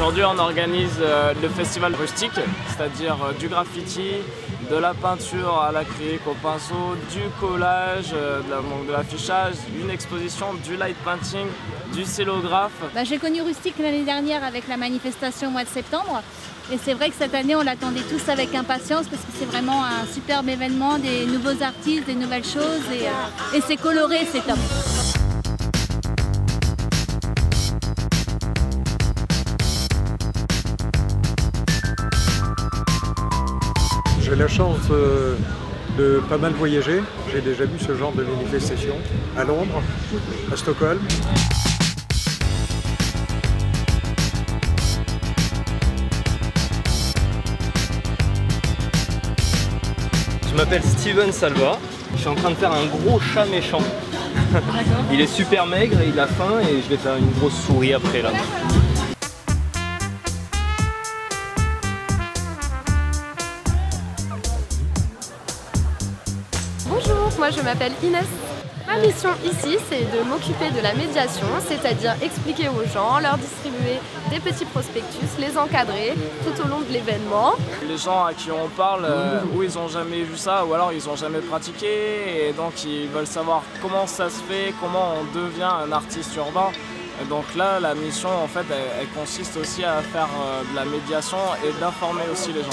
Aujourd'hui on organise le festival rustique, c'est-à-dire du graffiti, de la peinture à l'acrylique au pinceau, du collage, de l'affichage, une exposition, du light painting, du scélographe. J'ai connu Rustique l'année dernière avec la manifestation au mois de septembre et c'est vrai que cette année on l'attendait tous avec impatience parce que c'est vraiment un superbe événement, des nouveaux artistes, des nouvelles choses et c'est coloré, c'est top. J'ai la chance de pas mal voyager. J'ai déjà vu ce genre de manifestation à Londres, à Stockholm. Je m'appelle Steven Salva. Je suis en train de faire un gros chat méchant. Il est super maigre et il a faim et je vais faire une grosse souris après là. Bonjour, moi je m'appelle Inès. Ma mission ici, c'est de m'occuper de la médiation, c'est-à-dire expliquer aux gens, leur distribuer des petits prospectus, les encadrer tout au long de l'événement. Les gens à qui on parle, ou ils n'ont jamais vu ça, ou alors ils n'ont jamais pratiqué, et donc ils veulent savoir comment ça se fait, comment on devient un artiste urbain. Et donc là, la mission, en fait, elle consiste aussi à faire de la médiation et d'informer aussi les gens.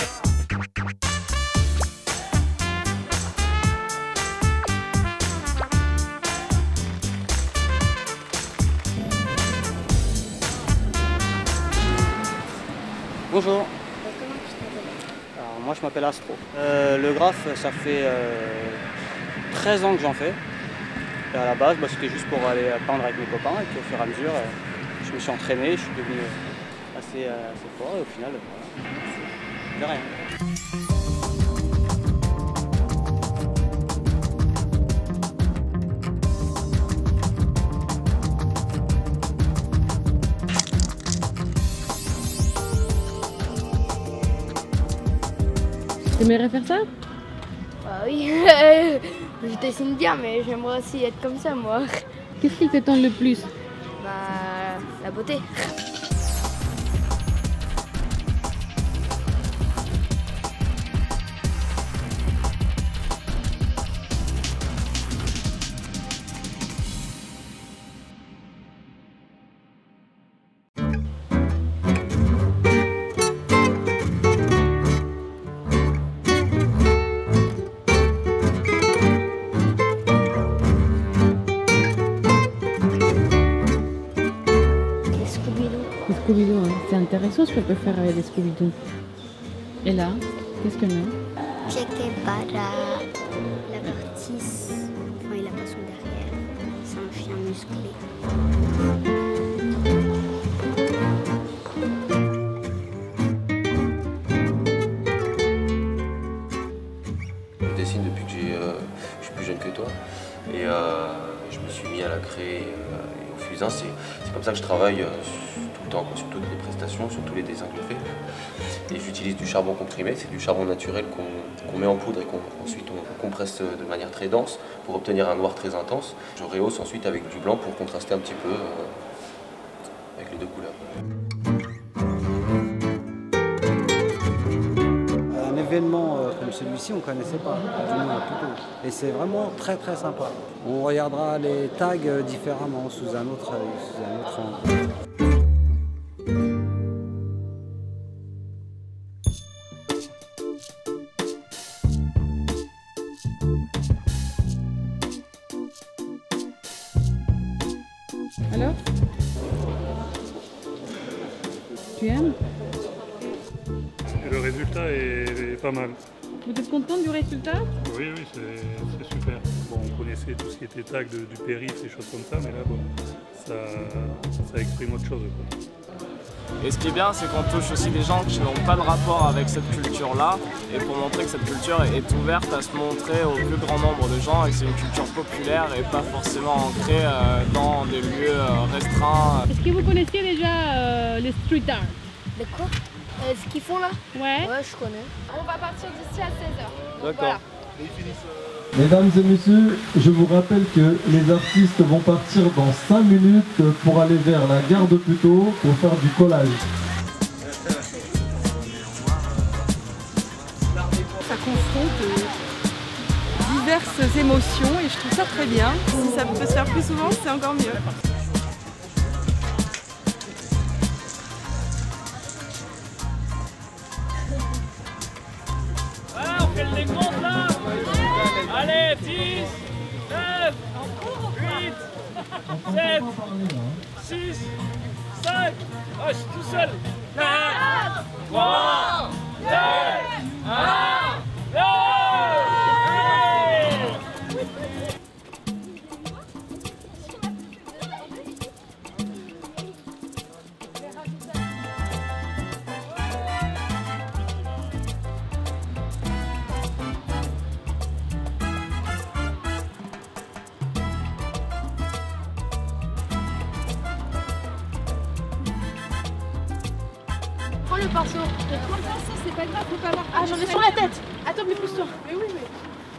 Bonjour. Alors, moi je m'appelle Astro. Le graphe, ça fait 13 ans que j'en fais. Et à la base, c'était juste pour aller peindre avec mes copains et puis au fur et à mesure, je me suis entraîné, je suis devenu assez fort et au final, voilà, de rien. T'aimerais faire ça? Bah oui, je dessine bien, mais j'aimerais aussi être comme ça, moi. Qu'est-ce qui te tente le plus? Bah, la beauté. Scooby-Doo, hein. C'est intéressant ce qu'on peut faire avec des Scooby-Doo. Et là, qu'est-ce qu'on a? Che Guevara, la Vertis, enfin il a pas son derrière, c'est un chien musclé. Je dessine depuis que je suis plus jeune que toi et je me suis mis à la créer et au fusain. C'est comme ça que je travaille tout le temps, quoi, sur toutes les prestations, sur tous les dessins que je fais. Et j'utilise du charbon comprimé, c'est du charbon naturel qu'on met en poudre et qu'ensuite on compresse de manière très dense pour obtenir un noir très intense. Je rehausse ensuite avec du blanc pour contraster un petit peu avec les deux couleurs. Un événement comme celui-ci, on ne connaissait pas, du moins plutôt. Et c'est vraiment très très sympa. On regardera les tags différemment, sous un autre angle. Tu aimes? Et le résultat est pas mal. Vous êtes content du résultat? Oui, c'est super. Bon, on connaissait tout ce qui était tag du périph', ces choses comme ça, mais là, bon, ça exprime autre chose, quoi. Et ce qui est bien, c'est qu'on touche aussi des gens qui n'ont pas de rapport avec cette culture-là, et pour montrer que cette culture est ouverte à se montrer au plus grand nombre de gens, et que c'est une culture populaire et pas forcément ancrée dans des lieux restreints. Est-ce que vous connaissiez déjà les street art? De quoi? Ce qu'ils font là? Ouais. Ouais, je connais. On va partir d'ici à 16h. D'accord. Mesdames et messieurs, je vous rappelle que les artistes vont partir dans 5 minutes pour aller vers la gare de Puteaux pour faire du collage. Ça confronte diverses émotions et je trouve ça très bien. Si ça peut se faire plus souvent, c'est encore mieux. Voilà, on fait le décompte là. Allez, 10, 9, 8, 7, 6, 5, oh, je suis tout seul. 4, 3, 2, 1, go! Prends le pinceau. Prends le pinceau, c'est pas grave, faut pas avoir. Ah, j'en ai sur la tête. Attends, mais pousse-toi. Mais oui, mais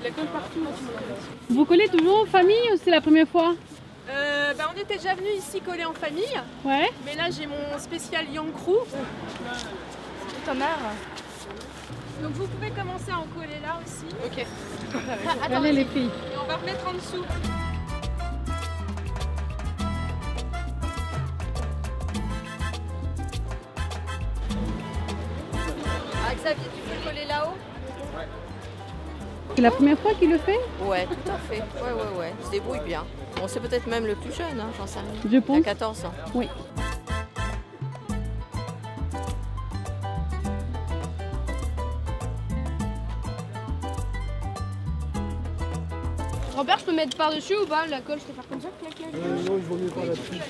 il a colle partout, moi, tu me l'as. Vous collez toujours en famille ou c'est la première fois? On était déjà venu ici coller en famille. Ouais. Mais là, j'ai mon spécial Young Crew. C'est ta mère. Donc vous pouvez commencer à en coller là aussi. Ok. Allez les filles. Et on va remettre en dessous. Ah, Xavier, tu peux coller là-haut? C'est la première fois qu'il le fait? Ouais, tout à fait. Ouais. Il se débrouille bien. Bon, c'est peut-être même le plus jeune, hein, j'en sais rien. Je pense. Il a 14 ans. Oui. Robert, je peux mettre par-dessus ou pas? La colle, je peux faire comme ça? Non, il vaut mieux pas là-dessus.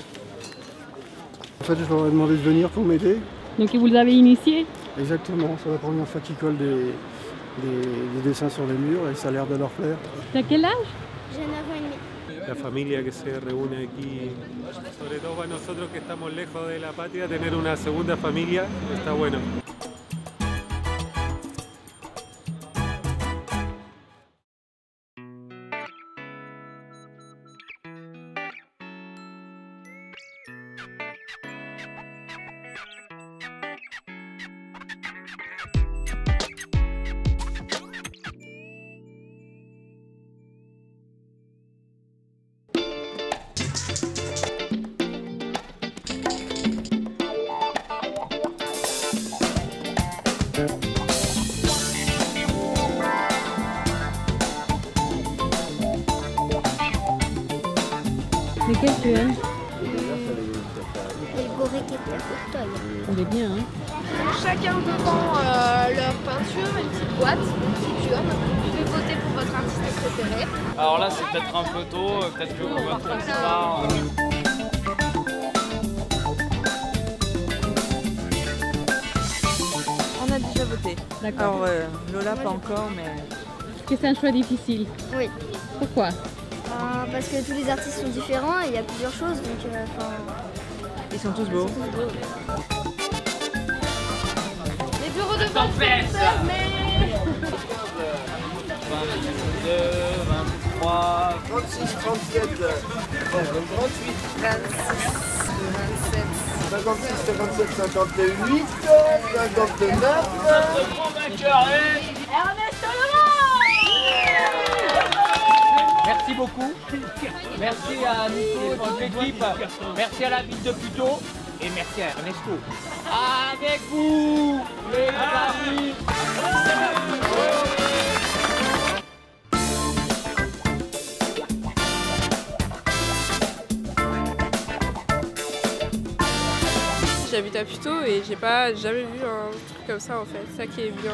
En fait, je leur ai demandé de venir pour m'aider. Donc vous les avez initiés? Exactement, c'est la première fois qu'ils collent des dessins sur les murs et ça a l'air de leur plaire. T'as quel âge? J'ai 9 ans et demi. La familia que se reúne aquí, sobre todo para nosotros que estamos lejos de la patria, tener una segunda familia está bueno. Lequel tu aimes? Et le goré qui est pour toi. Il est bien, hein? Chacun devant leur peinture, une petite boîte, une petite urne. Vous pouvez voter pour votre artiste préféré. Alors là, c'est peut-être un peu tôt, peut-être que vous voterez plus tard. On a déjà voté. D'accord. Alors Lola pas encore, mais... Est-ce que c'est un choix difficile? Oui. Pourquoi? Parce que tous les artistes sont différents et il y a plusieurs choses, donc Ils sont tous beaux. Les bureaux de vote sont fermés. 22, 23, 36, 37, 38, 26, 27, 56, 57, 58, 59. Ernest Merci beaucoup. Merci à Nico et toute l'équipe. Merci à la ville de Puteaux. Et merci à Ernesto. Avec vous, les amis. j'habite à Puteaux et j'ai pas jamais vu un truc comme ça en fait, c'est ça qui est bien.